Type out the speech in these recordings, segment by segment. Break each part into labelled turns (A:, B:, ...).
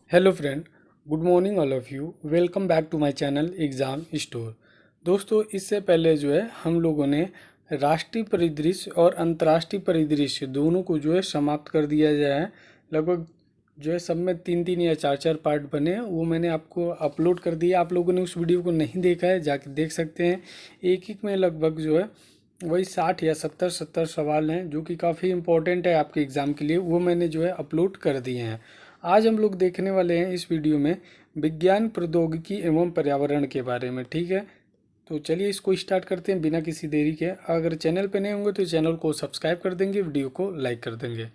A: Hello friend, good morning all of you. Welcome back to my channel exam store. दोस्तों, इससे पहले जो है हम लोगों ने राष्ट्रीय परिदृश्य और अंतर्राष्ट्रीय परिदृश्य दोनों को जो है समाप्त कर दिया गया है। लगभग जो है सब में तीन तीन या चार चार पार्ट बने हैं, वो मैंने आपको अपलोड कर दिया। आप लोगों ने उस वीडियो को नहीं देखा है, जाके देख सकते हैं। एक एक में लगभग जो है वही 60 या 70 सवाल हैं, जो कि काफ़ी इंपॉर्टेंट है आपके एग्ज़ाम के लिए। वो मैंने जो है अपलोड कर दिए हैं। आज हम लोग देखने वाले हैं इस वीडियो में विज्ञान, प्रौद्योगिकी एवं पर्यावरण के बारे में। ठीक है, तो चलिए इसको स्टार्ट करते हैं बिना किसी देरी के। अगर चैनल पे नए होंगे तो चैनल को सब्सक्राइब कर देंगे, वीडियो को लाइक कर देंगे।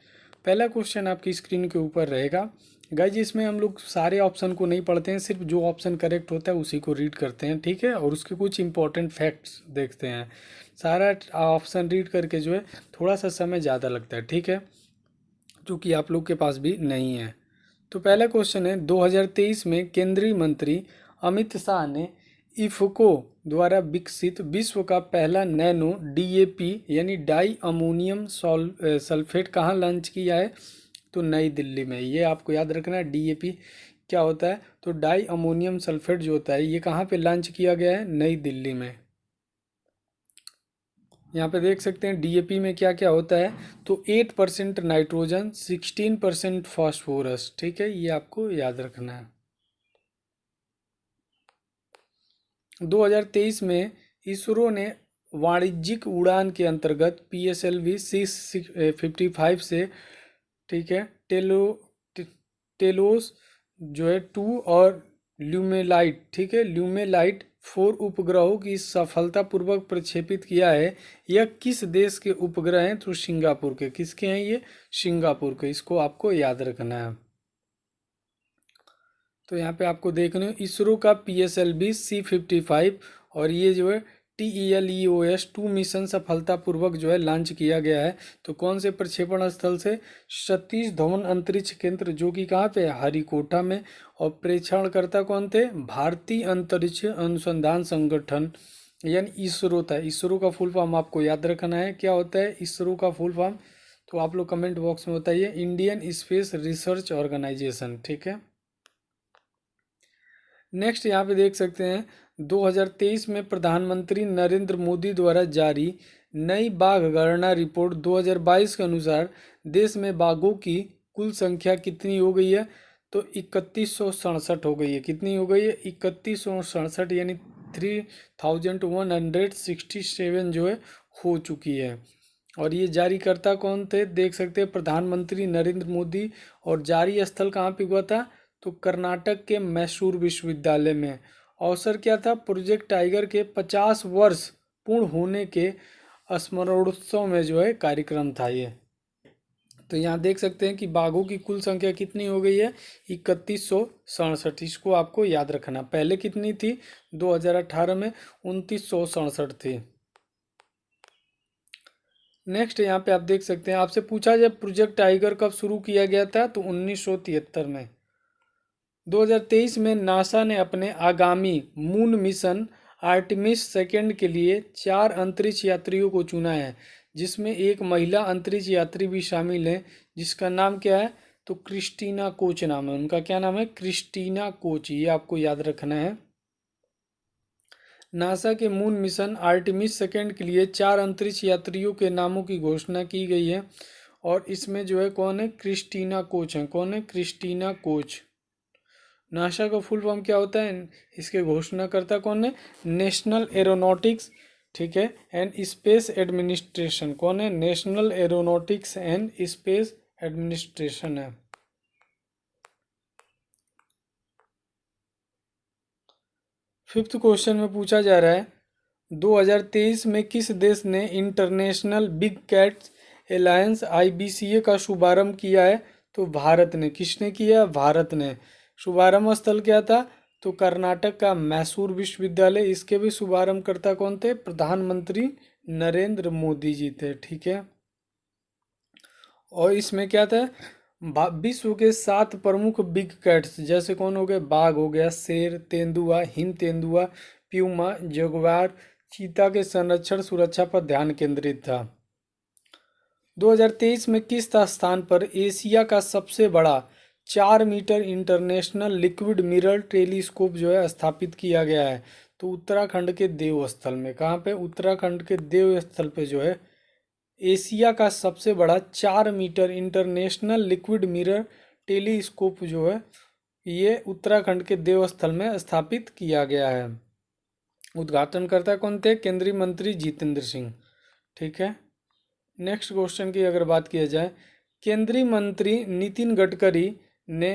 A: पहला क्वेश्चन आपकी स्क्रीन के ऊपर रहेगा। गाइज, इसमें हम लोग सारे ऑप्शन को नहीं पढ़ते हैं, सिर्फ जो ऑप्शन करेक्ट होता है उसी को रीड करते हैं। ठीक है, और उसके कुछ इंपॉर्टेंट फैक्ट्स देखते हैं। सारा ऑप्शन रीड करके जो है थोड़ा सा समय ज़्यादा लगता है। ठीक है, जो कि आप लोग के पास भी नहीं है। तो पहला क्वेश्चन है, 2023 में केंद्रीय मंत्री अमित शाह ने इफको द्वारा विकसित विश्व का पहला नैनो डीएपी यानी डाई अमोनियम सल्फेट कहाँ लॉन्च किया है? तो नई दिल्ली में। ये आपको याद रखना है, डीएपी क्या होता है। तो डाई अमोनियम सल्फेट जो होता है, ये कहाँ पे लॉन्च किया गया है? नई दिल्ली में। यहाँ पे देख सकते हैं डीएपी में क्या क्या होता है। तो 8% नाइट्रोजन, 16% फास्फोरस। ठीक है, ये आपको याद रखना है। 2023 में इसरो ने वाणिज्यिक उड़ान के अंतर्गत PSLV 655 से, ठीक है, टेलोस जो है 2 और ल्यूमेलाइट, ठीक है, ल्यूमेलाइट 4 उपग्रहों की सफलतापूर्वक प्रक्षेपित किया है। यह किस देश के उपग्रह हैं? तो सिंगापुर के। किसके हैं ये? सिंगापुर के। इसको आपको याद रखना है। तो यहाँ पे आपको देखने इसरो का PSLV C55 और ये जो है TELEOS-2 मिशन सफलतापूर्वक जो है लॉन्च किया गया है। तो कौन से प्रक्षेपण स्थल से? सतीश धवन अंतरिक्ष केंद्र, जो कि कहाँ पे है? हरिकोटा में। और प्रेक्षणकर्ता कौन थे? भारतीय अंतरिक्ष अनुसंधान संगठन यानी इसरो था। इसरो का फुल फॉर्म आपको याद रखना है। क्या होता है इसरो का फुल फॉर्म? तो आप लोग कमेंट बॉक्स में बताइए। Indian space research organisation. ठीक है, नेक्स्ट यहाँ पे देख सकते हैं 2023 में प्रधानमंत्री नरेंद्र मोदी द्वारा जारी नई बाघ गणना रिपोर्ट 2022 के अनुसार देश में बाघों की कुल संख्या कितनी हो गई है? तो 3167 हो गई है। कितनी हो गई है? 3167 यानी 3167 जो है हो चुकी है। और ये जारीकर्ता कौन थे? देख सकते हैं प्रधानमंत्री नरेंद्र मोदी। और जारी स्थल कहाँ पे हुआ था? तो कर्नाटक के मैसूर विश्वविद्यालय में। अवसर क्या था? प्रोजेक्ट टाइगर के 50 वर्ष पूर्ण होने के स्मरणोत्सव में जो है कार्यक्रम था ये। तो यहाँ देख सकते हैं कि बाघों की कुल संख्या कितनी हो गई है? 3167। इसको आपको याद रखना। पहले कितनी थी? 2018 में 2967 थी। नेक्स्ट यहाँ पे आप देख सकते हैं, आपसे पूछा जाए प्रोजेक्ट टाइगर कब शुरू किया गया था? तो 1973 में। 2023 में नासा ने अपने आगामी मून मिशन आर्टेमिस सेकेंड के लिए 4 अंतरिक्ष यात्रियों को चुना है, जिसमें एक महिला अंतरिक्ष यात्री भी शामिल है, जिसका नाम क्या है? तो क्रिस्टीना कोच नाम है उनका। क्या नाम है? Christina Koch. ये आपको याद रखना है। नासा के मून मिशन आर्टेमिस सेकेंड के लिए 4 अंतरिक्ष यात्रियों के नामों की घोषणा की गई है। और इसमें जो है कौन है? क्रिस्टीना कोच है। कौन है? Christina Koch. नासा का फुल फॉर्म क्या होता है? इसके घोषणाकर्ता कौन है? नेशनल एरोनॉटिक्स, ठीक है, एंड स्पेस एडमिनिस्ट्रेशन। कौन है? National aeronautics and space administration है। फिफ्थ क्वेश्चन में पूछा जा रहा है, 2023 में किस देश ने international big cats alliance IBCA का शुभारंभ किया है? तो भारत ने। किसने किया? भारत ने। शुभारंभ स्थल क्या था? तो कर्नाटक का मैसूर विश्वविद्यालय। इसके भी शुभारंभकर्ता कौन थे? प्रधानमंत्री नरेंद्र मोदी जी थे। ठीक है, और इसमें क्या था? विश्व के 7 प्रमुख बिग कैट्स, जैसे कौन हो गए? बाघ हो गया, शेर, तेंदुआ, हिम तेंदुआ, प्यूमा, जगुआर, चीता के संरक्षण सुरक्षा पर ध्यान केंद्रित था। 2023 में किस स्थान पर एशिया का सबसे बड़ा 4 metre international liquid mirror telescope जो है स्थापित किया गया है। तो उत्तराखंड के देवस्थल में, कहाँ पे, उत्तराखंड के देवस्थल पे जो है एशिया का सबसे बड़ा 4 metre international liquid mirror telescope जो है ये उत्तराखंड के देवस्थल में स्थापित किया गया है। उद्घाटनकर्ता कौन थे? केंद्रीय मंत्री जितेंद्र सिंह। ठीक है। नेक्स्ट क्वेश्चन की अगर बात किया जाए, केंद्रीय मंत्री नितिन गडकरी ने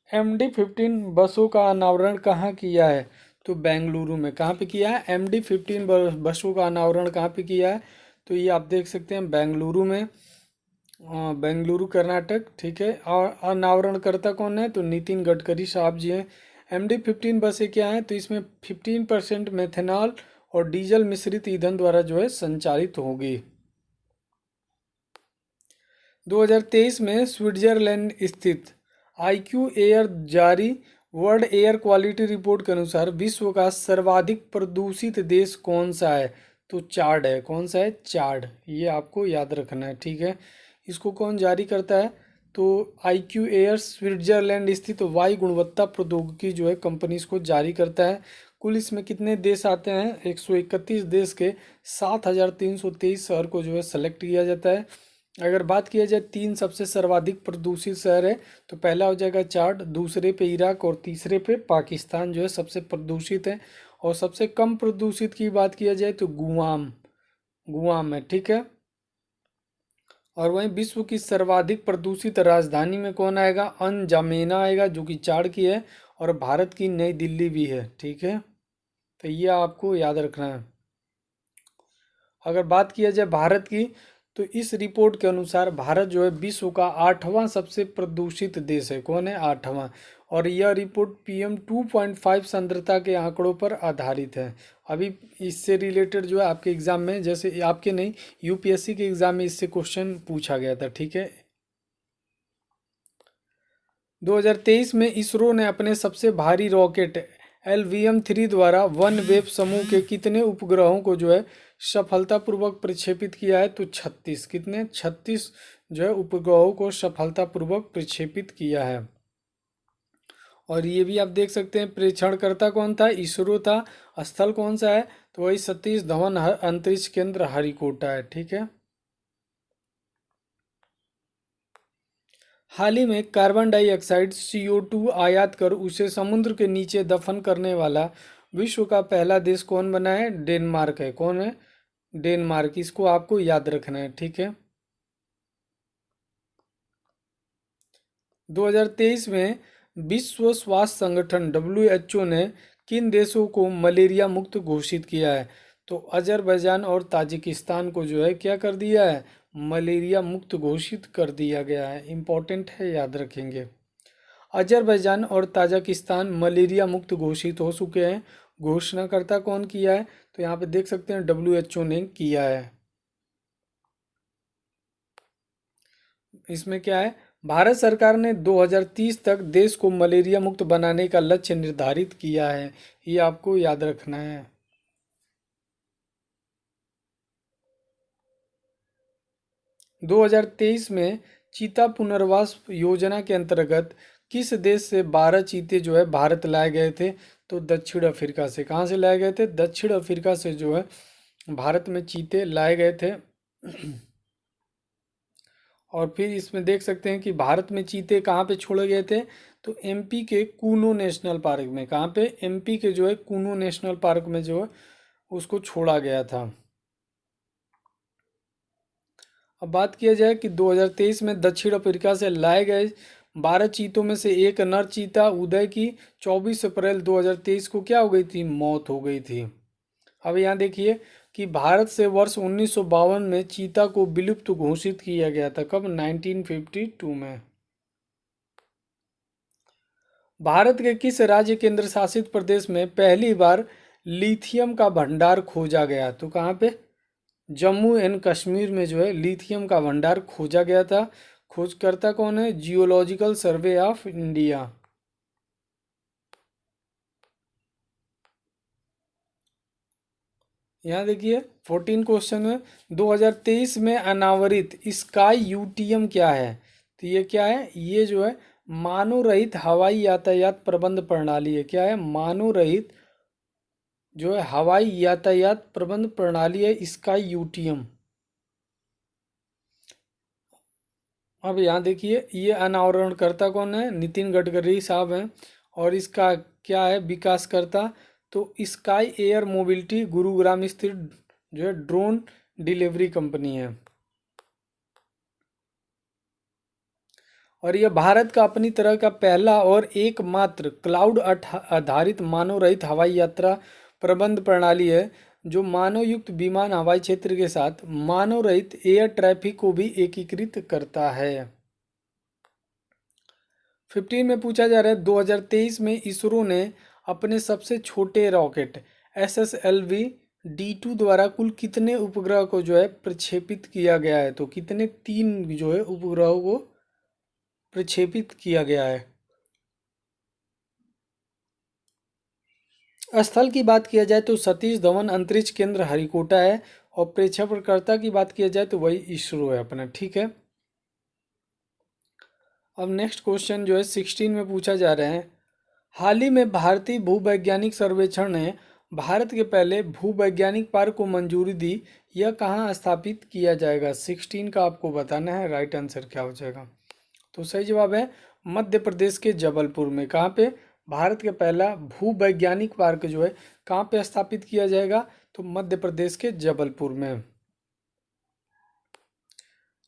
A: MD-15 बसों का अनावरण कहाँ किया है? तो बेंगलुरु में। कहाँ पे किया है? MD-15 बसों का अनावरण कहाँ पे किया है? तो ये आप देख सकते हैं बेंगलुरु में, बेंगलुरु कर्नाटक। ठीक है। और अनावरणकर्ता कौन है? तो नितिन गडकरी साहब जी हैं। MD-15 बसें क्या हैं? तो इसमें 15% मेथेनॉल और डीजल मिश्रित ईंधन द्वारा जो है संचालित होगी। 2023 में स्विट्जरलैंड स्थित IQ एयर जारी वर्ल्ड एयर क्वालिटी रिपोर्ट के अनुसार विश्व का सर्वाधिक प्रदूषित देश कौन सा है? तो चाड है। कौन सा है? चाड। ये आपको याद रखना है। ठीक है। इसको कौन जारी करता है? तो IQ एयर स्विट्जरलैंड स्थित वायु गुणवत्ता प्रौद्योगिकी जो है कंपनी इसको जारी करता है। कुल इसमें कितने देश आते हैं? 131 देश के 7,323 शहर को जो है सेलेक्ट किया जाता है। अगर बात किया जाए 3 सबसे सर्वाधिक प्रदूषित शहर है, तो पहला हो जाएगा चाड, दूसरे पे इराक और तीसरे पे पाकिस्तान जो है सबसे प्रदूषित है। और सबसे कम प्रदूषित की बात किया जाए तो गुआम, गुआम है। ठीक है। और वहीं विश्व की सर्वाधिक प्रदूषित राजधानी में कौन आएगा? अनजामेना आएगा, जो कि चाड की है। और भारत की नई दिल्ली भी है। ठीक है। तो ये आपको याद रखना है। अगर बात किया जाए भारत की, तो इस रिपोर्ट के अनुसार भारत जो है विश्व का 8वां सबसे प्रदूषित देश है। कौन है? 8वां। और यह रिपोर्ट PM 2.5 सांद्रता के आंकड़ों पर आधारित है। अभी इससे रिलेटेड जो है आपके एग्जाम में, जैसे आपके नहीं, UPSC के एग्जाम में इससे क्वेश्चन पूछा गया था। ठीक है। 2023 में इसरो ने अपने सबसे भारी रॉकेट LVM-3 द्वारा वन वेब समूह के कितने उपग्रहों को जो है सफलतापूर्वक प्रक्षेपित किया है? तो 36। कितने? 36 जो है उपग्रहों को सफलतापूर्वक प्रक्षेपित किया है। और ये भी आप देख सकते हैं प्रेक्षणकर्ता कौन था? इसरो था। स्थल कौन सा है? तो वही सतीश धवन अंतरिक्ष केंद्र हरिकोटा है। ठीक है। हाल ही में कार्बन डाइऑक्साइड CO2 आयात कर उसे समुद्र के नीचे दफन करने वाला विश्व का पहला देश कौन बना है? डेनमार्क है। कौन है? डेनमार्क। इसको आपको याद रखना है। ठीक है। 2023 में विश्व स्वास्थ्य संगठन WHO ने किन देशों को मलेरिया मुक्त घोषित किया है? तो अजरबैजान और ताजिकिस्तान को जो है क्या कर दिया है? मलेरिया मुक्त घोषित कर दिया गया है। इम्पोर्टेंट है, याद रखेंगे। अजरबैजान और ताजिकिस्तान मलेरिया मुक्त घोषित हो चुके हैं। घोषणाकर्ता कौन किया है? तो यहाँ पे देख सकते हैं WHO ने किया है। इसमें क्या है? भारत सरकार ने 2030 तक देश को मलेरिया मुक्त बनाने का लक्ष्य निर्धारित किया है। ये आपको याद रखना है। 2023 में चीता पुनर्वास योजना के अंतर्गत किस देश से 12 चीते जो है भारत लाए गए थे? तो दक्षिण अफ्रीका से। कहाँ से लाए गए थे? दक्षिण अफ्रीका से जो है भारत में चीते लाए गए थे। और फिर इसमें देख सकते हैं कि भारत में चीते कहाँ पे छोड़े गए थे? तो MP के कूनो नेशनल पार्क में। कहाँ पे? MP के जो है कूनो नेशनल पार्क में जो है उसको छोड़ा गया था। अब बात किया जाए कि 2023 में दक्षिण अफ्रीका से लाए गए 12 चीतों में से एक नर चीता उदय की 24 अप्रैल 2023 को क्या हो गई थी? मौत हो गई थी। अब यहाँ देखिए कि भारत से वर्ष 1952 में चीता को विलुप्त घोषित किया गया था। कब? 1952 में। भारत के किस राज्य केंद्र शासित प्रदेश में पहली बार लिथियम का भंडार खोजा गया? तो कहाँ पे? जम्मू एंड कश्मीर में जो है लिथियम का भंडार खोजा गया था। खोजकर्ता कौन है? Geological survey of India. यहाँ देखिए 14 क्वेश्चन है। 2023 में अनावरित स्काई यूटीएम क्या है? तो ये क्या है? ये जो है मानव रहित हवाई यातायात प्रबंध प्रणाली है। क्या है? मानव रहित जो है हवाई यातायात प्रबंध प्रणाली है, स्काई यूटीएम। अब यहाँ देखिए, ये अनावरणकर्ता कौन है? नितिन गडकरी साहब हैं। और इसका क्या है विकासकर्ता? तो स्काई एयर मोबिलिटी गुरुग्राम स्थित जो है ड्रोन डिलीवरी कंपनी है। और यह भारत का अपनी तरह का पहला और एकमात्र क्लाउड आधारित मानव रहित हवाई यात्रा प्रबंध प्रणाली है, जो मानव युक्त विमान हवाई क्षेत्र के साथ मानव रहित एयर ट्रैफिक को भी एकीकृत करता है। 15 में पूछा जा रहा है 2023 में इसरो ने अपने सबसे छोटे रॉकेट SSLV D2 द्वारा कुल कितने उपग्रह को जो है प्रक्षेपित किया गया है? तो कितने? 3 जो है उपग्रहों को प्रक्षेपित किया गया है। स्थल की बात किया जाए तो सतीश धवन अंतरिक्ष केंद्र हरिकोटा है। और प्रक्षेपणकर्ता की बात किया जाए तो वही इसरो है अपना। ठीक है। अब नेक्स्ट क्वेश्चन जो है 16 में पूछा जा रहा है, हाल ही में भारतीय भूवैज्ञानिक सर्वेक्षण ने भारत के पहले भूवैज्ञानिक पार्क को मंजूरी दी। यह कहाँ स्थापित किया जाएगा? 16 का आपको बताना है। राइट आंसर क्या हो जाएगा? तो सही जवाब है मध्य प्रदेश के जबलपुर में। कहाँ पे? भारत के पहला भूवैज्ञानिक पार्क जो है कहाँ पे स्थापित किया जाएगा? तो मध्य प्रदेश के जबलपुर में।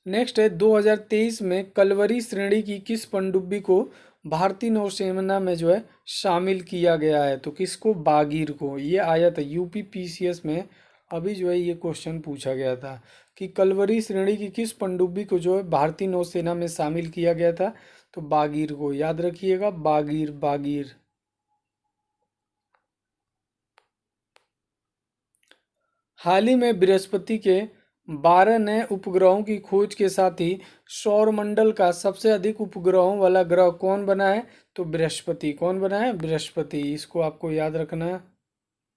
A: नेक्स्ट है 2023 में कलवरी श्रेणी की किस पनडुब्बी को भारतीय नौसेना में जो है शामिल किया गया है? तो किसको? बागीर को। ये आया था यूपी पीसीएस में, अभी जो है ये क्वेश्चन पूछा गया था कि कलवरी श्रेणी की किस पनडुब्बी को जो है भारतीय नौसेना में शामिल किया गया था? तो बागीर को। याद रखिएगा, बागीर बागीर। हाल ही में बृहस्पति के 12 नए उपग्रहों की खोज के साथ ही सौरमंडल का सबसे अधिक उपग्रहों वाला ग्रह कौन बना है? तो बृहस्पति। कौन बना है? बृहस्पति। इसको आपको याद रखना है।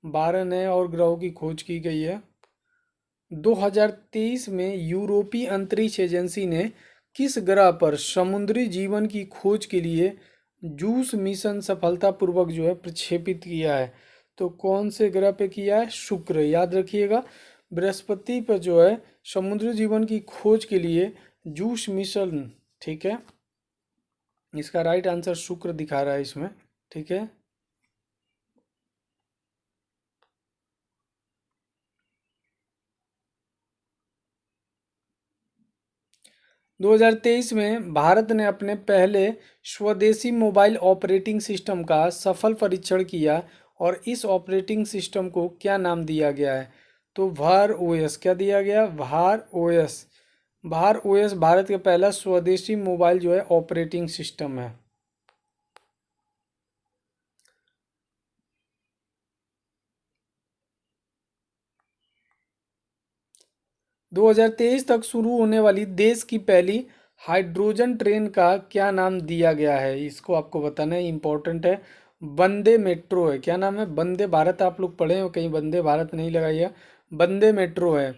A: 12 नए और ग्रहों की खोज की गई है। 2023 में यूरोपीय अंतरिक्ष एजेंसी ने किस ग्रह पर समुद्री जीवन की खोज के लिए जूस मिशन सफलतापूर्वक जो है प्रक्षेपित किया है? तो कौन से ग्रह पे किया है? शुक्र। याद रखिएगा, बृहस्पति पर जो है समुद्री जीवन की खोज के लिए जूस मिशन। ठीक है, इसका राइट आंसर शुक्र दिखा रहा है इसमें। ठीक है। 2023 में भारत ने अपने पहले स्वदेशी मोबाइल ऑपरेटिंग सिस्टम का सफल परीक्षण किया और इस ऑपरेटिंग सिस्टम को क्या नाम दिया गया है? तो भार ओएस। क्या दिया गया? भार ओएस। भार ओएस भारत का पहला स्वदेशी मोबाइल जो है ऑपरेटिंग सिस्टम है। 2023 तक शुरू होने वाली देश की पहली हाइड्रोजन ट्रेन का क्या नाम दिया गया है? इसको आपको बताना है, इंपॉर्टेंट है। वंदे मेट्रो है। क्या नाम है? वंदे भारत। आप लोग पढ़े हो कहीं, वंदे भारत नहीं लगाइए, वंदे मेट्रो है।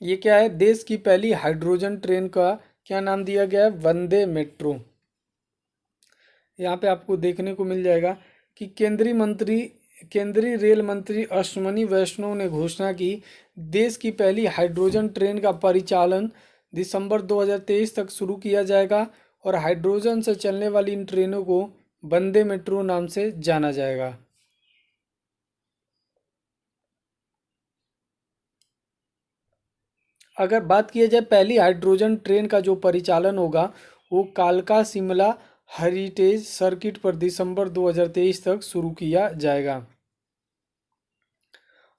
A: ये क्या है? देश की पहली हाइड्रोजन ट्रेन का क्या नाम दिया गया है? वंदे मेट्रो। यहाँ पे आपको देखने को मिल जाएगा कि केंद्रीय रेल मंत्री अश्वनी वैष्णव ने घोषणा की देश की पहली हाइड्रोजन ट्रेन का परिचालन दिसंबर 2023 तक शुरू किया जाएगा और हाइड्रोजन से चलने वाली इन ट्रेनों को वंदे मेट्रो नाम से जाना जाएगा। अगर बात किया जाए पहली हाइड्रोजन ट्रेन का जो परिचालन होगा वो कालका शिमला हेरिटेज सर्किट पर दिसंबर 2023 तक शुरू किया जाएगा।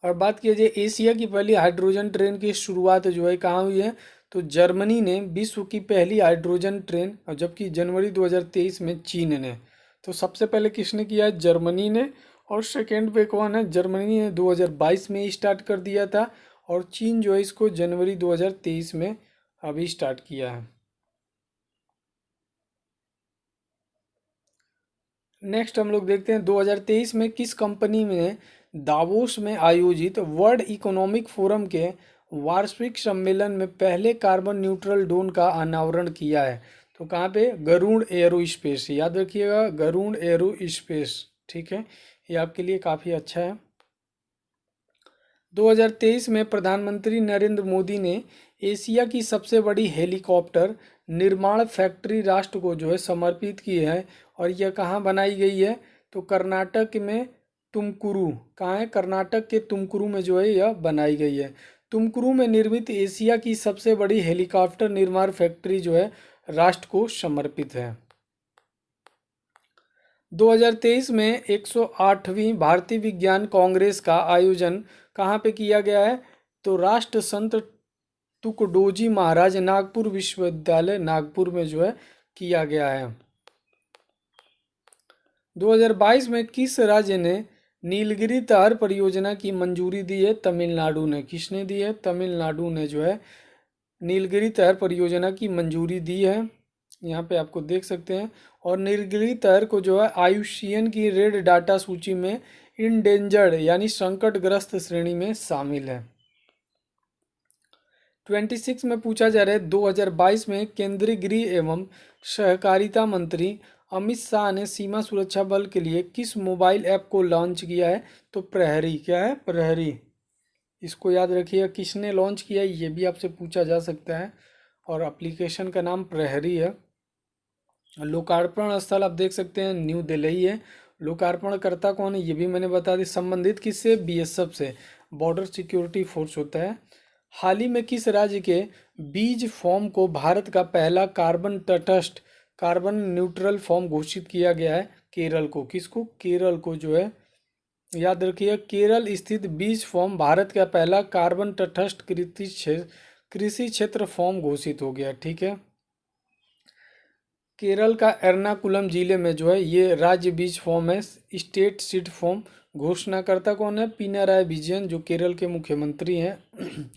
A: और बात किया जाए एशिया की पहली हाइड्रोजन ट्रेन की शुरुआत जो है कहाँ हुई है? तो जर्मनी ने विश्व की पहली हाइड्रोजन ट्रेन, और जबकि जनवरी 2023 में चीन ने। तो सबसे पहले किसने किया है? जर्मनी ने। और सेकेंड पे कौन है? जर्मनी ने 2022 में स्टार्ट कर दिया था और चीन जो है इसको जनवरी 2023 में अभी स्टार्ट किया है। नेक्स्ट हम लोग देखते हैं 2023 में किस कंपनी ने दावोस में आयोजित वर्ल्ड इकोनॉमिक फोरम के वार्षिक सम्मेलन में पहले कार्बन न्यूट्रल ड्रोन का अनावरण किया है? तो कहाँ पे, गरुड़ एयरो स्पेस, याद रखिएगा गरुड़ एयरो स्पेस, ठीक है, ये आपके लिए काफ़ी अच्छा है। 2023 में प्रधानमंत्री नरेंद्र मोदी ने एशिया की सबसे बड़ी हेलीकॉप्टर निर्माण फैक्ट्री राष्ट्र को जो है समर्पित की है, और यह कहाँ बनाई गई है, तो कर्नाटक में तुमकुरू, कहाँ है, कर्नाटक के तुमकुरू में जो है यह बनाई गई है। तुमकुरू में निर्मित एशिया की सबसे बड़ी हेलीकॉप्टर निर्माण फैक्ट्री जो है राष्ट्र को समर्पित है। 2023 में 108वीं भारतीय विज्ञान कांग्रेस का आयोजन कहाँ पे किया गया है, तो राष्ट्र संत तुकडोजी महाराज नागपुर विश्वविद्यालय नागपुर में जो है किया गया है। 2022 में किस राज्य ने नीलगिरी तार परियोजना की मंजूरी दी है, तमिलनाडु ने। किसने दी है, तमिलनाडु ने जो है नीलगिरी तार परियोजना की मंजूरी दी है, यहाँ पे आपको देख सकते हैं। और नीलगिरी तार को जो है आईयूसीएन की रेड डाटा सूची में इंडेंजर्ड यानी संकटग्रस्त श्रेणी में शामिल है। 26 में पूछा जा रहा है 2022 में केंद्रीय गृह एवं सहकारिता मंत्री अमित शाह ने सीमा सुरक्षा बल के लिए किस मोबाइल ऐप को लॉन्च किया है, तो प्रहरी, क्या है, प्रहरी, इसको याद रखिए किसने लॉन्च किया है, ये भी आपसे पूछा जा सकता है, और एप्लीकेशन का नाम प्रहरी है। लोकार्पण स्थल आप देख सकते हैं न्यू दिल्ली है। लोकार्पण करता कौन है, ये भी मैंने बता दी, संबंधित किससे, बीएसएफ से, बॉर्डर सिक्योरिटी फोर्स होता है। हाल ही में किस राज्य के बीज फॉर्म को भारत का पहला कार्बन तटस्थ कार्बन न्यूट्रल फॉर्म घोषित किया गया है, केरल को। किसको, केरल को जो है, याद रखिए केरल स्थित बीज फॉर्म भारत का पहला कार्बन तटस्थ कृषि क्षेत्र फॉर्म घोषित हो गया, ठीक है। केरल का एर्नाकुलम जिले में जो है ये राज्य बीज फॉर्म है, स्टेट सीड फॉर्म घोषणाकर्ता कौन है, पिनाराई विजयन, जो केरल के मुख्यमंत्री हैं।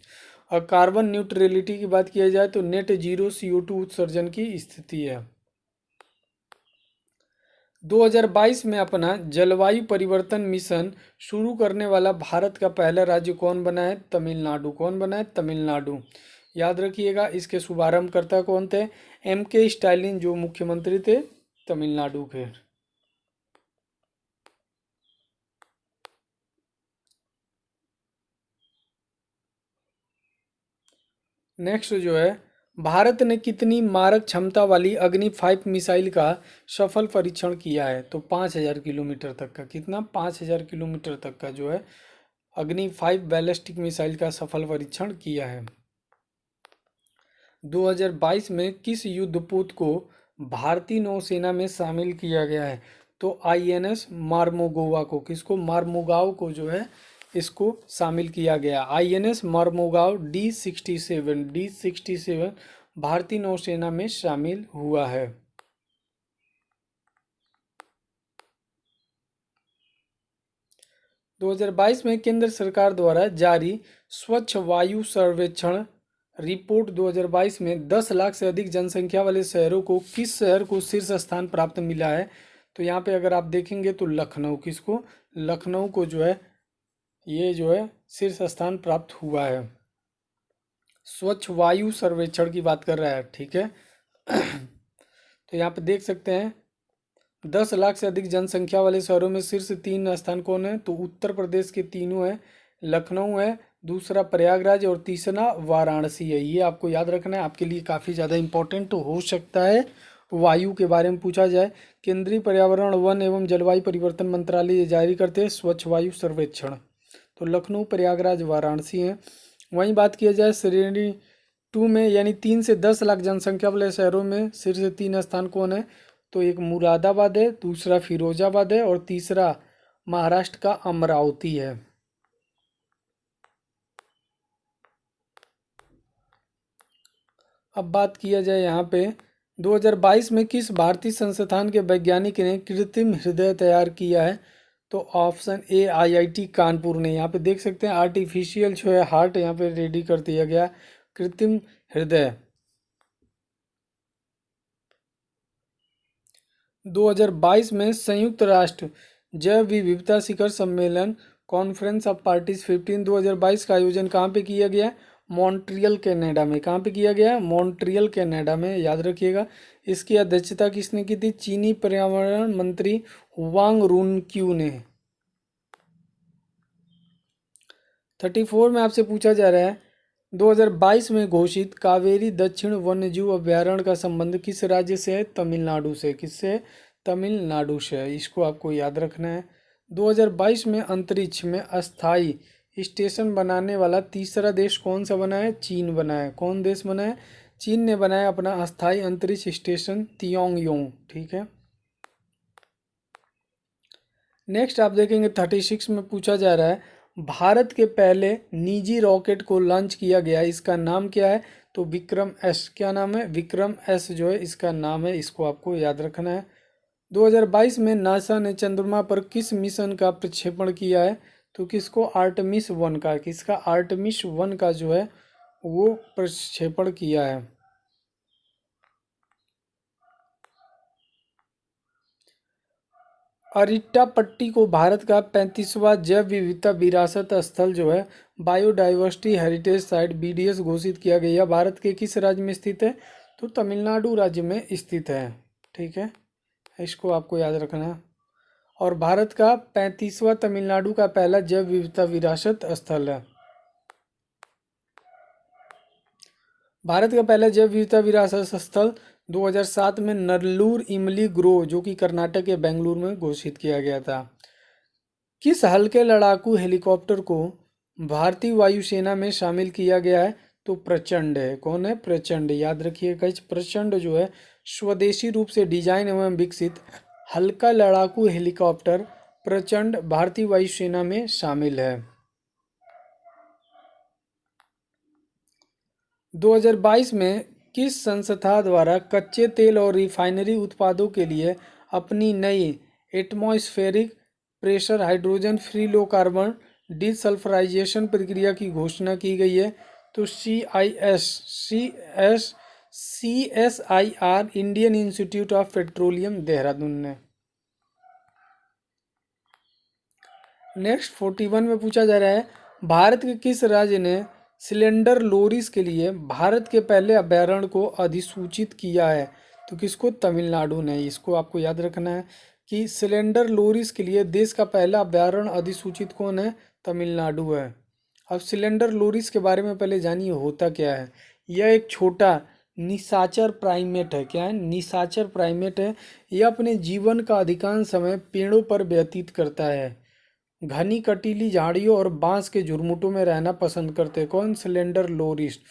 A: और कार्बन न्यूट्रलिटी की बात किया जाए तो नेट जीरो CO2 उत्सर्जन की स्थिति है। 2022 में अपना जलवायु परिवर्तन मिशन शुरू करने वाला भारत का पहला राज्य कौन बना है, तमिलनाडु। कौन बना है, तमिलनाडु, याद रखिएगा। इसके शुभारंभकर्ता कौन थे, MK स्टालिन, जो मुख्यमंत्री थे तमिलनाडु के। नेक्स्ट जो है, भारत ने कितनी मारक क्षमता वाली अग्नि 5 मिसाइल का सफल परीक्षण किया है, तो 5000 किलोमीटर तक का, कितना, 5000 किलोमीटर तक का जो है अग्नि 5 बैलिस्टिक मिसाइल का सफल परीक्षण किया है। 2022 में किस युद्धपोत को भारतीय नौसेना में शामिल किया गया है, तो INS मार्मोगोवा को। किसको, मार्मोगाव को जो है इसको शामिल किया गया। INS मार्मोगाव D67 भारतीय नौसेना में शामिल हुआ है। 2022 में केंद्र सरकार द्वारा जारी स्वच्छ वायु सर्वेक्षण रिपोर्ट 2022 में 10 लाख से अधिक जनसंख्या वाले शहरों को किस शहर को शीर्ष स्थान प्राप्त मिला है, तो यहाँ पे अगर आप देखेंगे तो लखनऊ, किसको, लखनऊ को जो है ये जो है शीर्ष स्थान प्राप्त हुआ है। स्वच्छ वायु सर्वेक्षण की बात कर रहा है, ठीक है। तो यहाँ पे देख सकते हैं 10 लाख से अधिक जनसंख्या वाले शहरों में शीर्ष 3 स्थान कौन है, तो उत्तर प्रदेश के तीनों है, लखनऊ है, दूसरा प्रयागराज और तीसरा वाराणसी है। ये आपको याद रखना है, आपके लिए काफ़ी ज़्यादा इंपॉर्टेंट हो सकता है। वायु के बारे में पूछा जाए, केंद्रीय पर्यावरण वन एवं जलवायु परिवर्तन मंत्रालय जारी करते हैं स्वच्छ वायु सर्वेक्षण, तो लखनऊ, प्रयागराज, वाराणसी हैं। वहीं बात किया जाए श्रेणी 2 में, यानी 3 से 10 लाख जनसंख्या वाले शहरों में शीर्ष 3 स्थान कौन है, तो एक मुरादाबाद है, दूसरा फिरोजाबाद है और तीसरा महाराष्ट्र का अमरावती है। अब बात किया जाए यहाँ पे 2022 में किस भारतीय संस्थान के वैज्ञानिक ने कृत्रिम हृदय तैयार किया है, तो ऑप्शन ए IIT कानपुर ने। यहाँ पे देख सकते हैं आर्टिफिशियल जो है हार्ट यहाँ पे रेडी कर दिया गया, कृत्रिम हृदय। 2022 में संयुक्त राष्ट्र जैव विविधता शिखर सम्मेलन कॉन्फ्रेंस ऑफ पार्टीज 15 2022 का आयोजन कहाँ पे किया गया, मॉन्ट्रियल कनाडा में। कहाँ पे किया गया? मॉन्ट्रियल कनाडा में, याद रखिएगा। इसकी अध्यक्षता किसने की थी? चीनी पर्यावरण मंत्री वांग रुनक्यू ने। 34 में आपसे पूछा जा रहा है 2022 में घोषित कावेरी दक्षिण वन्यजीव अभयारण्य का संबंध किस राज्य से है? तमिलनाडु से। किससे? तमिलनाडु से। इसको आपको याद रखना है। 2022 में अंतरिक्ष में अस्थाई स्टेशन बनाने वाला तीसरा देश कौन सा बना है? चीन बना है। कौन देश बना है? चीन ने बनाया अपना अस्थाई अंतरिक्ष स्टेशन तियोंगयोंग। ठीक है। नेक्स्ट आप देखेंगे 36 में पूछा जा रहा है भारत के पहले निजी रॉकेट को लॉन्च किया गया, इसका नाम क्या है? तो विक्रम एस। क्या नाम है? विक्रम एस जो है इसका नाम है। इसको आपको याद रखना है। 2022 में नासा ने चंद्रमा पर किस मिशन का प्रक्षेपण किया है? तो किसको? आर्टेमिस 1 का। किसका? आर्टेमिस 1 का जो है वो प्रक्षेपण किया है। अरिट्टापट्टी को भारत का 35वां जैव विविधता विरासत स्थल जो है बायोडाइवर्सिटी हेरिटेज साइट BDS घोषित किया गया। भारत के किस राज्य में स्थित है? तो तमिलनाडु राज्य में स्थित है। ठीक है, इसको आपको याद रखना है। और भारत का 35वां तमिलनाडु का पहला जैव विविधता विरासत स्थल है। भारत का पहला जैव विविधता विरासत स्थल 2007 में नल्लूर इमली ग्रोव जो कि कर्नाटक के बेंगलुरु में घोषित किया गया था। किस हल्के लड़ाकू हेलीकॉप्टर को भारतीय वायुसेना में शामिल किया गया है? तो प्रचंड है। कौन है? प्रचंड। याद रखिएगा, इस प्रचंड जो है स्वदेशी रूप से डिजाइन एवं विकसित हल्का लड़ाकू हेलीकॉप्टर प्रचंड भारतीय वायुसेना में शामिल है। 2022 में किस संस्था द्वारा कच्चे तेल और रिफाइनरी उत्पादों के लिए अपनी नई atmospheric pressure hydrogen free low carbon desulphurisation प्रक्रिया की घोषणा की गई है? तो CSIR Indian Institute of Petroleum Dehradun ने। नेक्स्ट 41 में पूछा जा रहा है भारत के किस राज्य ने सिलेंडर लोरीज के लिए भारत के पहले अभयारण्य को अधिसूचित किया है? तो किसको? तमिलनाडु ने। इसको आपको याद रखना है कि सिलेंडर लोरीज के लिए देश का पहला अभयारण्य अधिसूचित कौन है? तमिलनाडु है। अब सिलेंडर लोरीज के बारे में पहले जानिए होता क्या है। यह एक छोटा निशाचर प्राइमेट है। क्या है? निशाचर प्राइमेट है। यह अपने जीवन का अधिकांश समय पेड़ों पर व्यतीत करता है। घनी कटीली झाड़ियों और बांस के झुरमुटों में रहना पसंद करते हैं। कौन? सिलेंडर लोरिस्ट।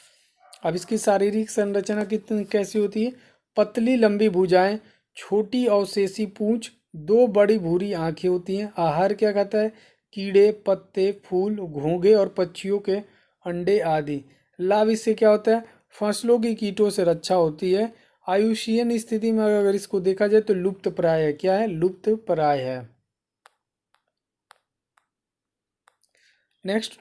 A: अब इसकी शारीरिक संरचना कितनी कैसी होती है? पतली लंबी भुजाएं, छोटी अवशेषी पूंछ, 2 बड़ी भूरी आंखें होती हैं। आहार क्या खाता है? कीड़े, पत्ते, फूल, घोंघे और पक्षियों के अंडे आदि। लाभ इससे क्या होता है? फसलों की कीटों से रक्षा होती है। आयुषीयन स्थिति में अगर इसको देखा जाए तो लुप्त प्राय है। क्या है? लुप्त प्राय है। नेक्स्ट,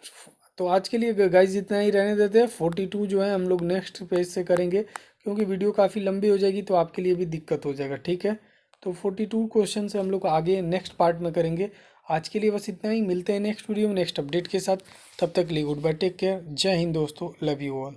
A: तो आज के लिए गाइज इतना ही रहने देते हैं। 42 जो है हम लोग नेक्स्ट पेज से करेंगे क्योंकि वीडियो काफ़ी लंबी हो जाएगी तो आपके लिए भी दिक्कत हो जाएगा। ठीक है, तो 42 क्वेश्चन से हम लोग आगे नेक्स्ट पार्ट में करेंगे। आज के लिए बस इतना ही। मिलते हैं नेक्स्ट वीडियो में नेक्स्ट अपडेट के साथ। तब तक के लिए गुड बाय, टेक केयर, जय हिंद दोस्तों, लव यू ऑल।